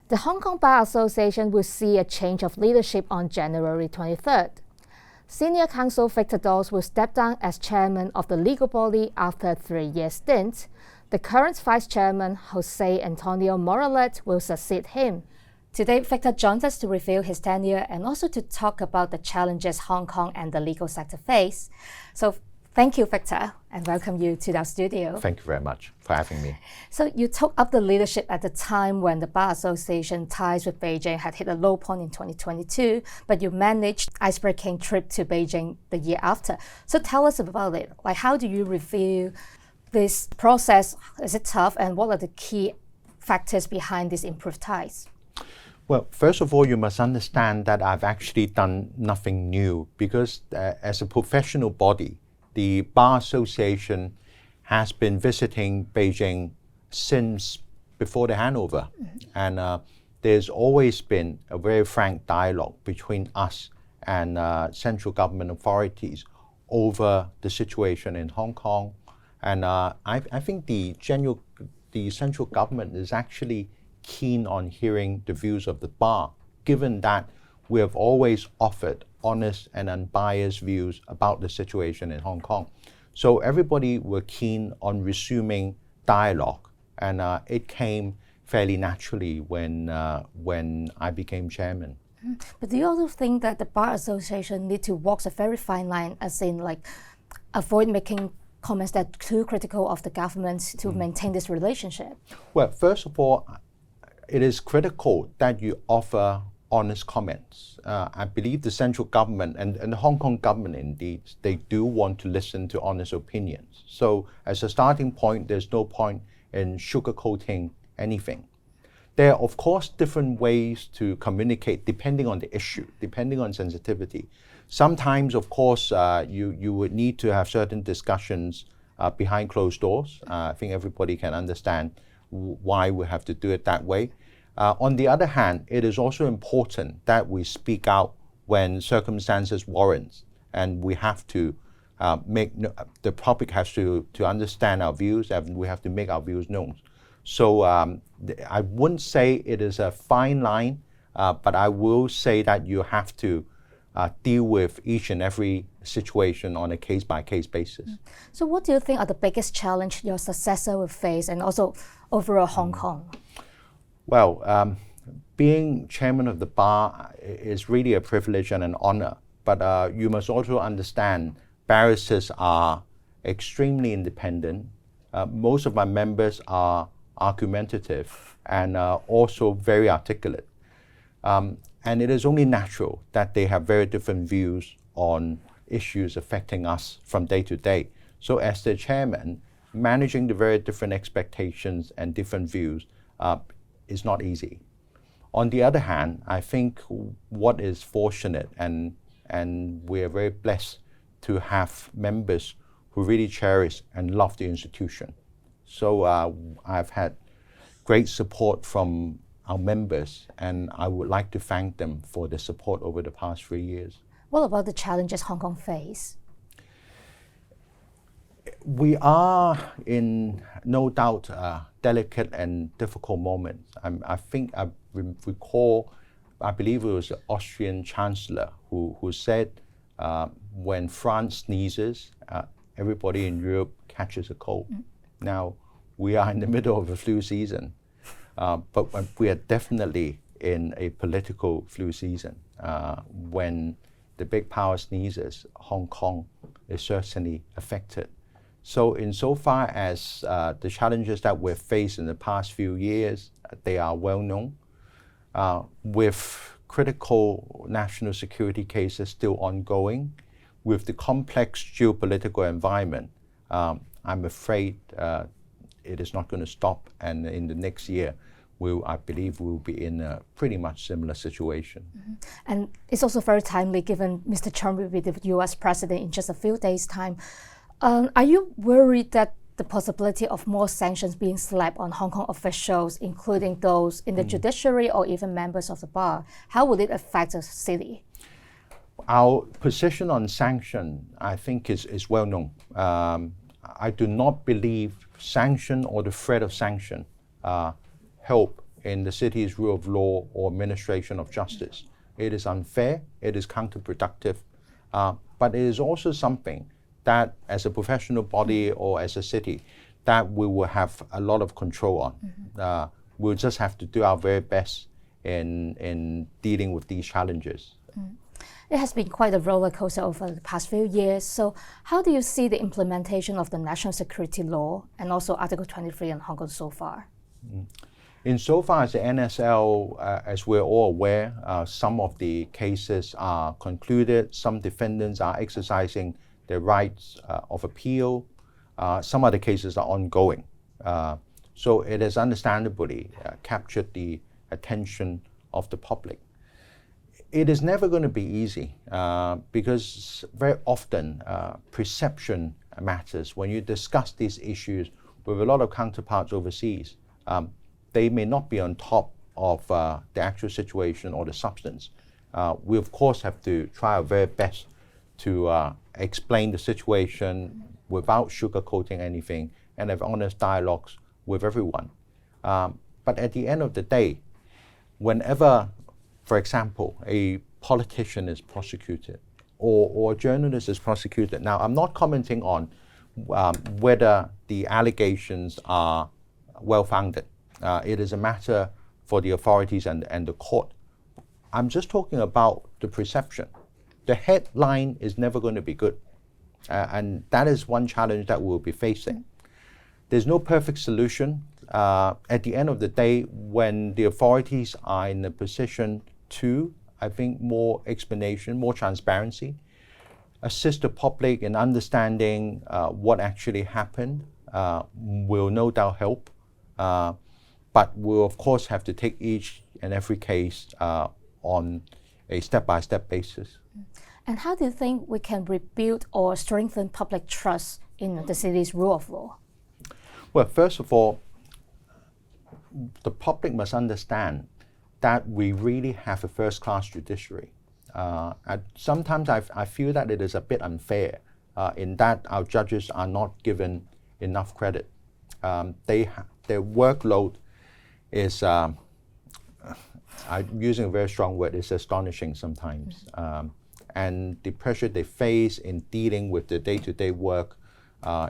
The Hong Kong Bar Association will see a change of leadership on January 23rd. Senior counsel Victor Dawes will step down as chairman of the legal body after a 3-year stint. The current vice chairman, Jose Antonio Moralet, will succeed him. Today, Victor joins us to review his tenure and also to talk about the challenges Hong Kong and the legal sector face. So thank you, Victor, and welcome you to our studio. Thank you very much for having me. So you took up the leadership at the time when the Bar Association ties with Beijing had hit a low point in 2022, but you managed ice-breaking trip to Beijing the year after. So tell us about it. Like, how do you review this process? Is it tough, and what are the key factors behind these improved ties? Well, first of all, you must understand that I've actually done nothing new because as a professional body, the Bar Association has been visiting Beijing since before the handover. And there's always been a very frank dialogue between us and central government authorities over the situation in Hong Kong. And I think the central government is actually keen on hearing the views of the bar, given that we have always offered honest and unbiased views about the situation in Hong Kong. So everybody were keen on resuming dialogue, and it came fairly naturally when I became chairman. But do you also think that the Bar Association need to walk a very fine line, as in like avoid making comments that are too critical of the government to maintain this relationship? Well, first of all, it is critical that you offer honest comments. I believe the central government and the Hong Kong government, indeed, they do want to listen to honest opinions. So as a starting point, there's no point in sugarcoating anything. There are, of course, different ways to communicate depending on the issue, depending on sensitivity. Sometimes, of course, you would need to have certain discussions behind closed doors. I think everybody can understand why we have to do it that way. On the other hand, it is also important that we speak out when circumstances warrant, and we have to the public has to understand our views, and we have to make our views known. So I wouldn't say it is a fine line, but I will say that you have to deal with each and every situation on a case-by-case basis. So what do you think are the biggest challenge your successor will face, and also overall Hong Kong? Well, being chairman of the bar is really a privilege and an honor, but you must also understand barristers are extremely independent. Most of my members are argumentative and also very articulate. And it is only natural that they have very different views on issues affecting us from day to day. So as the chairman, managing the very different expectations and different views is not easy. On the other hand, I think what is fortunate, and we are very blessed to have members who really cherish and love the institution. So I've had great support from our members, and I would like to thank them for the support over the past 3 years. What about the challenges Hong Kong face? We are in, no doubt, delicate and difficult moments. I think I recall, I believe it was the Austrian Chancellor who said, when France sneezes, everybody in Europe catches a cold. Now, we are in the middle of a flu season. But we are definitely in a political flu season. When the big power sneezes, Hong Kong is certainly affected. So insofar as the challenges that we've faced in the past few years, they are well known. With critical national security cases still ongoing, with the complex geopolitical environment, I'm afraid it is not going to stop, and in the next year, I believe we'll be in a pretty much similar situation. And it's also very timely given Mr. Trump will be the US president in just a few days' time. Are you worried that the possibility of more sanctions being slapped on Hong Kong officials, including those in the judiciary or even members of the bar, how will it affect the city? Our position on sanction, I think, is well known. I do not believe sanction or the threat of sanction help in the city's rule of law or administration of justice. It is unfair, it is counterproductive, but it is also something that as a professional body or as a city that we will have a lot of control on. We'll just have to do our very best in dealing with these challenges. It has been quite a roller coaster over the past few years. So how do you see the implementation of the national security law and also Article 23 in Hong Kong so far? Insofar as the NSL, as we're all aware, some of the cases are concluded, some defendants are exercising their rights of appeal, some other cases are ongoing. So it has understandably captured the attention of the public. It is never going to be easy because very often perception matters. When you discuss these issues with a lot of counterparts overseas, they may not be on top of the actual situation or the substance. We of course have to try our very best to explain the situation without sugarcoating anything and have honest dialogues with everyone. But at the end of the day, whenever, for example, a politician is prosecuted or a journalist is prosecuted. Now, I'm not commenting on whether the allegations are well-founded. It is a matter for the authorities and the court. I'm just talking about the perception. The headline is never going to be good. And that is one challenge that we'll be facing. There's no perfect solution. At the end of the day, when the authorities are in a position to, I think, more explanation, more transparency, assist the public in understanding what actually happened, will no doubt help. But we'll of course have to take each and every case on a step-by-step basis. And how do you think we can rebuild or strengthen public trust in the city's rule of law? Well, first of all, the public must understand that we really have a first-class judiciary. Sometimes I feel that it is a bit unfair in that our judges are not given enough credit. Their workload is, I'm using a very strong word, is astonishing sometimes. And the pressure they face in dealing with the day-to-day work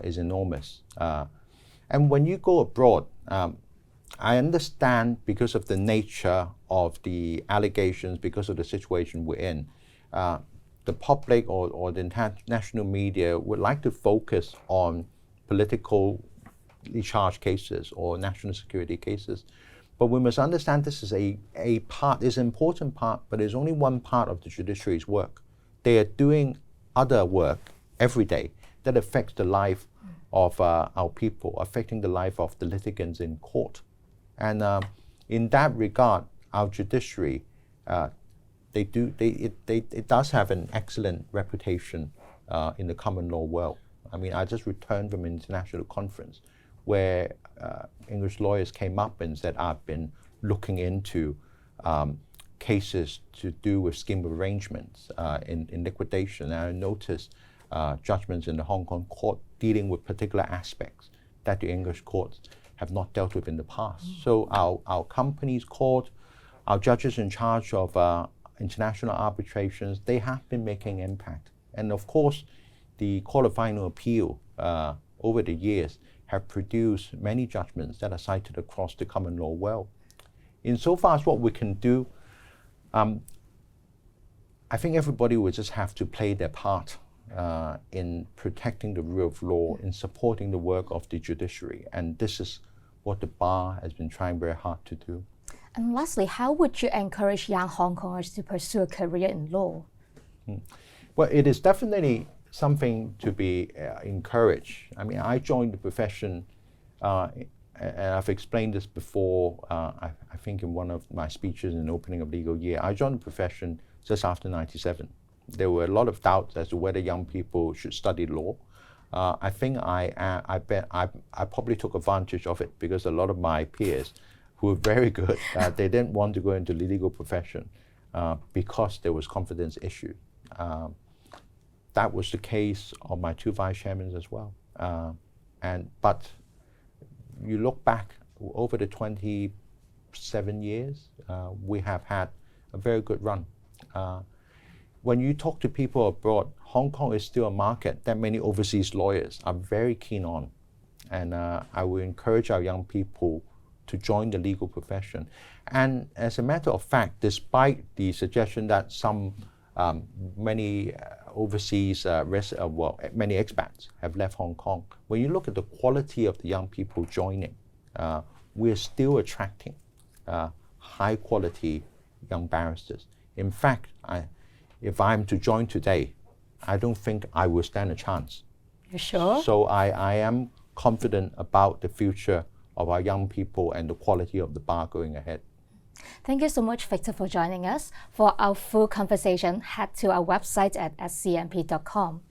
is enormous. And when you go abroad, I understand because of the nature of the allegations, because of the situation we're in, the public or the international media would like to focus on politically charged cases or national security cases. But we must understand this is a part, is an important part, but it's only one part of the judiciary's work. They are doing other work every day that affects the life of our people, affecting the life of the litigants in court. And in that regard, our judiciary, it does have an excellent reputation in the common law world. I mean, I just returned from an international conference where English lawyers came up and said, I've been looking into cases to do with scheme of arrangements in liquidation. And I noticed judgments in the Hong Kong court dealing with particular aspects that the English courts have not dealt with in the past. So our company's court, our judges in charge of international arbitrations, they have been making impact. And of course, the Court of Final Appeal over the years have produced many judgments that are cited across the common law world. Insofar as what we can do, I think everybody will just have to play their part in protecting the rule of law, in supporting the work of the judiciary. And this is what the bar has been trying very hard to do. And lastly, how would you encourage young Hong Kongers to pursue a career in law? Well, it is definitely something to be encouraged. I mean, I joined the profession, and I've explained this before, I think in one of my speeches in the opening of legal year. I joined the profession just after '97. There were a lot of doubts as to whether young people should study law. I think I probably took advantage of it because a lot of my peers who were very good, they didn't want to go into the legal profession because there was confidence issue. That was the case of my two vice chairmen as well. But you look back over the 20 7 years, we have had a very good run. When you talk to people abroad, Hong Kong is still a market that many overseas lawyers are very keen on. And I will encourage our young people to join the legal profession. And as a matter of fact, despite the suggestion that many overseas many expats have left Hong Kong, when you look at the quality of the young people joining, we're still attracting high quality young barristers. In fact, if I'm to join today, I don't think I will stand a chance. You sure? So I am confident about the future of our young people and the quality of the bar going ahead. Thank you so much, Victor, for joining us. For our full conversation, head to our website at scmp.com.